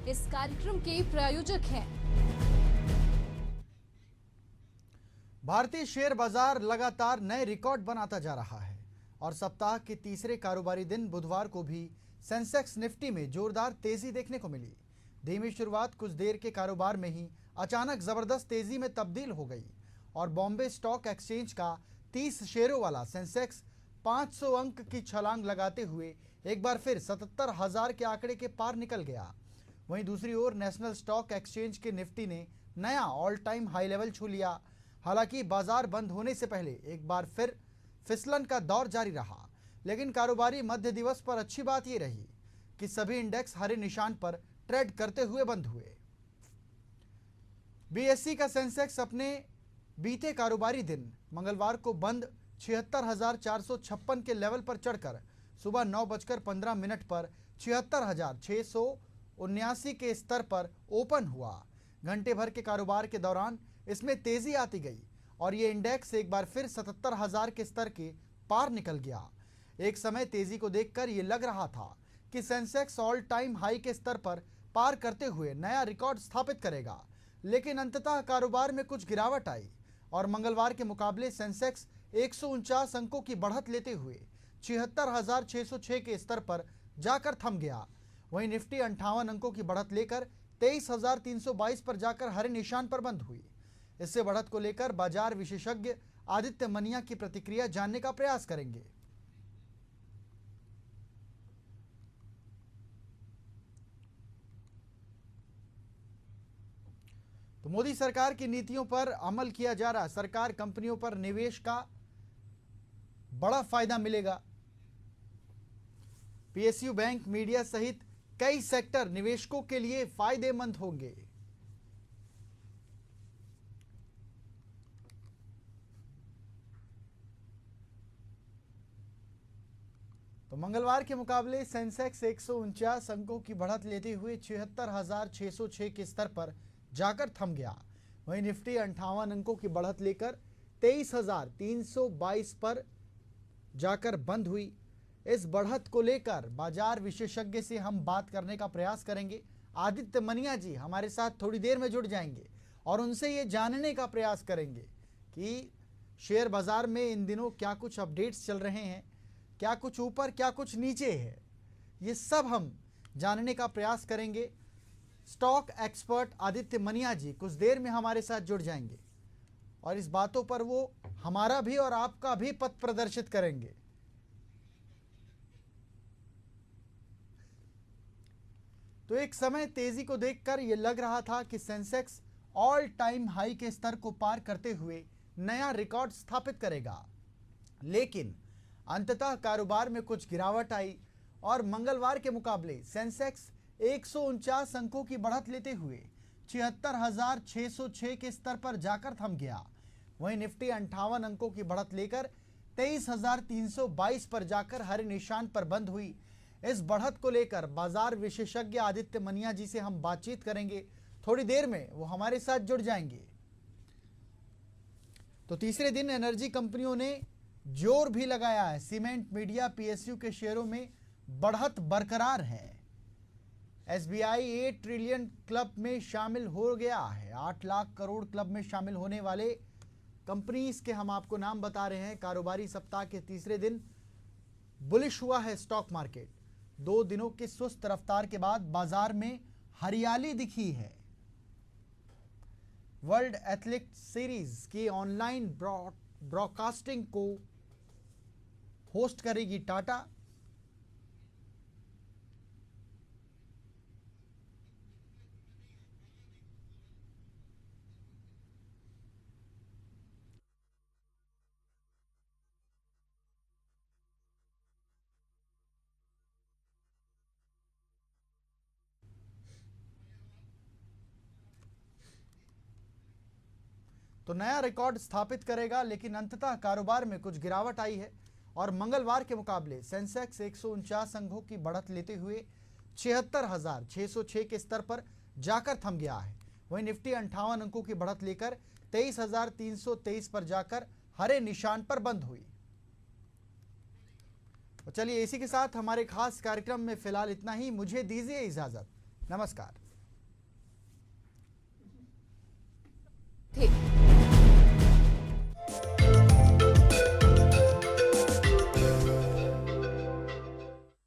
इस कार्यक्रम के प्रायोजक हैं भारतीय शेयर बाजार लगातार नए रिकॉर्ड बनाता जा रहा है और सप्ताह के तीसरे कारोबारी दिन बुधवार को भी सेंसेक्स निफ्टी में जोरदार तेजी देखने को मिली। धीमी शुरुआत कुछ देर के कारोबार में ही अचानक जबरदस्त तेजी में तब्दील हो गई और बॉम्बे स्टॉक एक्सचेंज का 30 शेयरों वाला सेंसेक्स 500 अंक की छलांग लगाते हुए एक बार फिर 77,000 के आंकड़े के पार निकल गया। वहीं दूसरी ओर नेशनल स्टॉक एक्सचेंज के निफ्टी ने नया ऑल टाइम हाई लेवल छू लिया। हालांकि बाजार बंद होने से पहले एक बार फिर फिसलन का दौर जारी रहा, लेकिन कारोबारी मध्य दिवस पर अच्छी बात यह रही कि सभी इंडेक्स हरे निशान पर ट्रेड करते हुए बंद हुए। बीएसई का सेंसेक्स अपने बीते कारोबारी दिन मंगलवार को बंद 76,456 के लेवल पर चढ़कर सुबह 9:15 पर 76,679 के स्तर पर ओपन हुआ। घंटे भर के कारोबार के दौरान इसमें तेजी आती गई और ये इंडेक्स एक बार फिर 77,000 के स्तर के पार निकल गया। एक समय तेजी को देखकर ये लग रहा था कि सेंसेक्स ऑल टाइम हाई के स्तर पर पार करते हुए नया रिकॉर्ड स्थापित करेगा, लेकिन अंततः कारोबार में कुछ गिरावट आई और मंगलवार के मुकाबले सेंसेक्स 149 अंकों की बढ़त लेते हुए 76,606 के स्तर पर जाकर थम गया। वहीं निफ्टी 58 अंकों की बढ़त लेकर 23,322 पर जाकर हरे निशान पर बंद हुई। इससे बढ़त को लेकर बाजार विशेषज्ञ आदित्य मनिया की प्रतिक्रिया जानने का प्रयास करेंगे। तो मोदी सरकार की नीतियों पर अमल किया जा रहा सरकार कंपनियों पर निवेश का बड़ा फायदा मिलेगा। पीएसयू बैंक, मीडिया सहित कई सेक्टर निवेशकों के लिए फायदेमंद होंगे। तो मंगलवार के मुकाबले सेंसेक्स 149 अंकों की बढ़त लेते हुए 76,606 के स्तर पर जाकर थम गया। वहीं निफ्टी 58 अंकों की बढ़त लेकर 23,322 पर जाकर बंद हुई। इस बढ़त को लेकर बाजार विशेषज्ञ से हम बात करने का प्रयास करेंगे। आदित्य मनिया जी हमारे साथ थोड़ी देर में जुड़ जाएंगे और उनसे ये जानने का प्रयास करेंगे कि शेयर बाजार में इन दिनों क्या कुछ अपडेट्स चल रहे हैं, क्या कुछ ऊपर क्या कुछ नीचे है, ये सब हम जानने का प्रयास करेंगे। स्टॉक एक्सपर्ट आदित्य मनिया जी कुछ देर में हमारे साथ जुड़ जाएंगे और इस बातों पर वो हमारा भी और आपका भी पथ प्रदर्शित करेंगे। तो एक समय तेजी को देखकर यह लग रहा था कि सेंसेक्स ऑल टाइम हाई के स्तर को पार करते हुए नया रिकॉर्ड स्थापित करेगा, लेकिन अंततः कारोबार में कुछ गिरावट आई और मंगलवार के मुकाबले सेंसेक्स 149 अंकों की बढ़त लेते हुए 76,606 के स्तर पर जाकर थम गया। वहीं निफ्टी 58 अंकों की बढ़त लेकर 23,322 पर जाकर हरे निशान पर बंद हुई। इस बढ़त को लेकर बाजार विशेषज्ञ आदित्य मनिया जी से हम बातचीत करेंगे। थोड़ी देर में वो हमारे साथ जुड़ जाएंगे। तो तीसरे दिन एनर्जी कंपनियों ने जोर भी लगाया है। सीमेंट, मीडिया, पीएसयू के शेयरों में बढ़त बरकरार है। एसबीआई 8 ट्रिलियन क्लब में शामिल हो गया है। 8 लाख करोड़ क्लब में शामिल होने वाले कंपनीज के हम आपको नाम बता रहे हैं। कारोबारी सप्ताह के तीसरे दिन बुलिश हुआ है स्टॉक मार्केट। 2 दिनों की सुस्त रफ्तार के बाद बाजार में हरियाली दिखी है। वर्ल्ड एथलेटिक्स सीरीज की ऑनलाइन ब्रॉडकास्टिंग को होस्ट करेगी टाटा। तो नया रिकॉर्ड स्थापित करेगा, लेकिन अंततः कारोबार में कुछ गिरावट आई है और मंगलवार के मुकाबले सेंसेक्स 149 अंकों की बढ़त लेते हुए 76,606 के स्तर पर जाकर थम गया है। वहीं निफ्टी 58 अंकों की बढ़त लेकर 23,323 पर जाकर हरे निशान पर बंद हुई। तो चलिए इसी के साथ हमारे खास कार्यक्रम में फिलहाल इतना ही। मुझे दीजिए इजाजत। नमस्कार। थे।